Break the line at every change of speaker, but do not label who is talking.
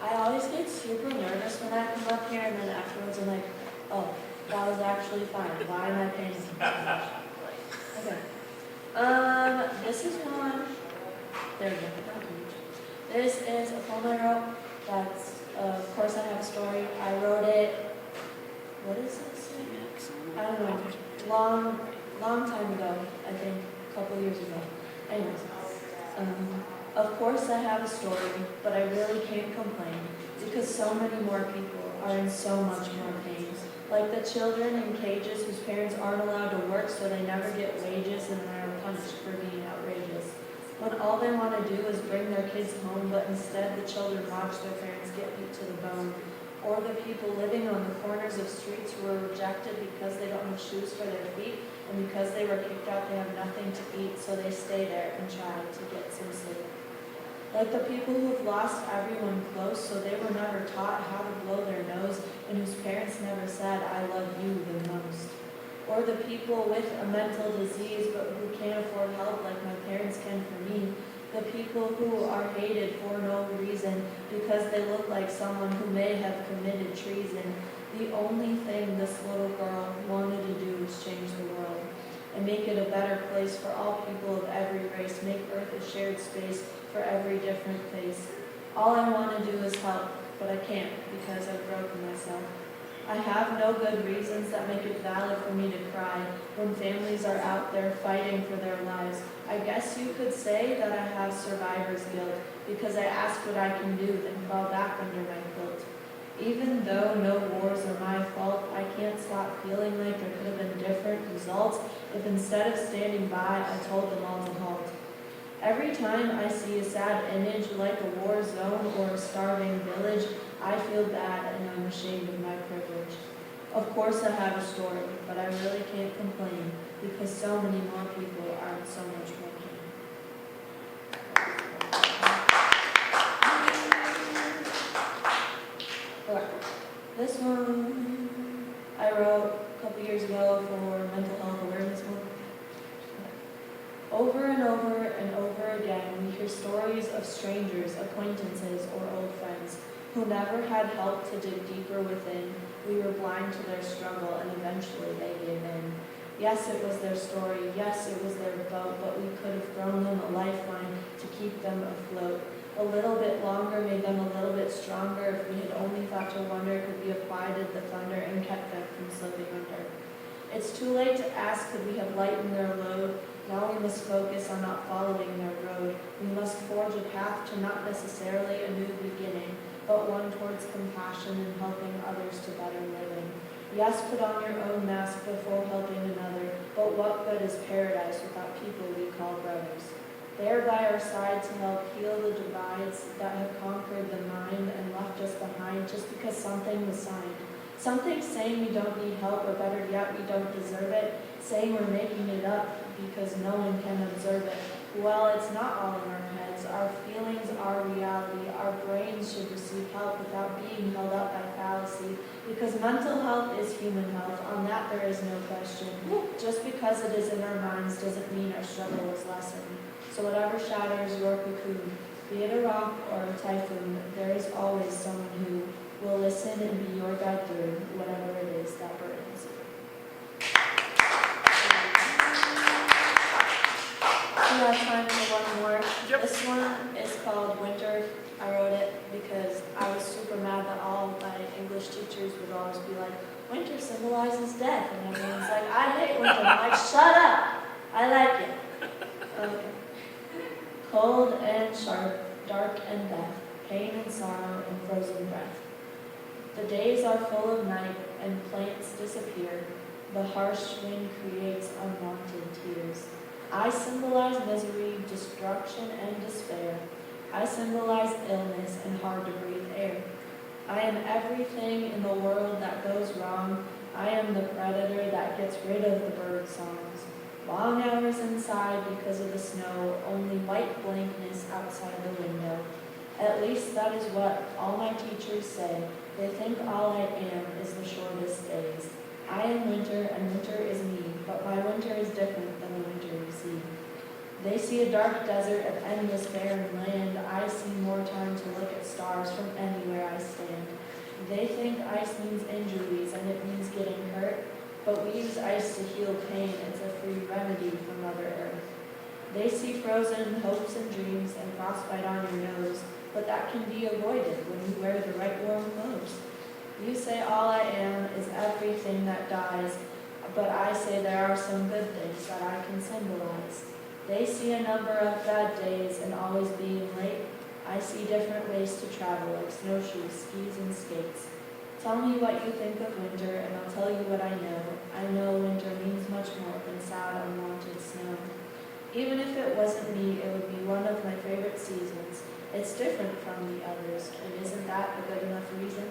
I always get super nervous when I come up here, and then afterwards I'm like, oh, that was actually fine. Why am I paying attention so much? Okay. This is one. There we go. Not huge. This is a poem I wrote. That's, of course, I have a story. I wrote it. What is this? I don't know. Long time ago. I think a couple years ago. Anyways. Of course I have a story, but I really can't complain because so many more people are in so much more pain. Like the children in cages whose parents aren't allowed to work so they never get wages and are punished for being outrageous. When all they want to do is bring their kids home, but instead the children watch their parents get beat to the bone. Or the people living on the corners of streets who were rejected because they don't have shoes for their feet, and because they were kicked out they have nothing to eat, so they stay there and try to get some sleep. Like the people who have lost everyone close, so they were never taught how to blow their nose, and whose parents never said, I love you the most. Or the people with a mental disease, but who can't afford help like my parents can for me. The people who are hated for no reason because they look like someone who may have committed treason. The only thing this little girl wanted to do was change the world and make it a better place for all people of every race, make Earth a shared space for every different face. All I want to do is help, but I can't because I've broken myself. I have no good reasons that make it valid for me to cry when families are out there fighting for their lives. I guess you could say that I have survivor's guilt because I ask what I can do, then fall back under my quilt. Even though no wars are my fault, I can't stop feeling like there could have been different results if instead of standing by, I told them all to halt. Every time I see a sad image like a war zone or a starving village, I feel bad and I'm ashamed of my privilege. Of course I have a story, but I really can't complain because so many more people are in so much more pain. Okay. This one I wrote a couple years ago for Mental Health Awareness Month. Over and over and over again, we hear stories of strangers, acquaintances, or old friends who never had help to dig deeper within. We were blind to their struggle, and eventually they gave in. Yes, it was their story. Yes, it was their boat, but we could have thrown them a lifeline to keep them afloat. A little bit longer made them a little bit stronger if we had only thought to wonder could we have quieted the thunder and kept them from slipping under. It's too late to ask could we have lightened their load. Now we must focus on not following their road. We must forge a path to not necessarily a new beginning, but one towards compassion and helping others to better living. Yes, put on your own mask before helping another, but what good is paradise without people we call brothers? They are by our side to help heal the divides that have conquered the mind and left us behind just because something was signed. Something saying we don't need help, or better yet, we don't deserve it, saying we're making it up because no one can observe it. Well, it's not all in our heads. Our feelings are reality. Our brains should receive help without being held up by fallacy, because mental health is human health. On that there is no question. Just because it is in our minds doesn't mean our struggle is lessened. So whatever shatters your cocoon, be it a rock or a typhoon, there is always someone who will listen and be your guide through whatever it is that burdens you. We have time for one more.
Yep.
This one is called Winter. I wrote it because I was super mad that all my English teachers would always be like, winter symbolizes death. And everyone's like, I hate winter. I'm like, shut up. I like it. Okay. Cold and sharp, dark and death, pain and sorrow and frozen breath. The days are full of night and plants disappear. The harsh wind creates unwanted tears. I symbolize misery, destruction, and despair. I symbolize illness and hard-to-breathe air. I am everything in the world that goes wrong. I am the predator that gets rid of the bird songs. Long hours inside because of the snow, only white blankness outside the window. At least that is what all my teachers say. They think all I am is the shortest days. I am winter, and winter is me, but my winter is different than the winter you see. They see a dark desert of endless barren land. I see more time to look at stars from anywhere They think ice means injuries and it means getting hurt, but we use ice to heal pain. It's a free remedy from Mother Earth. They see frozen hopes and dreams and frostbite on your nose, but that can be avoided when you wear the right warm clothes. You say all I am is everything that dies, but I say there are some good things that I can symbolize. They see a number of bad days and always being late. I see different ways to travel, like snowshoes, skis, and skates. Tell me what you think of winter, and I'll tell you what I know. I know winter means much more than sad, unwanted snow. Even if it wasn't me, it would be one of my favorite seasons. It's different from the others, and isn't that a good enough reason?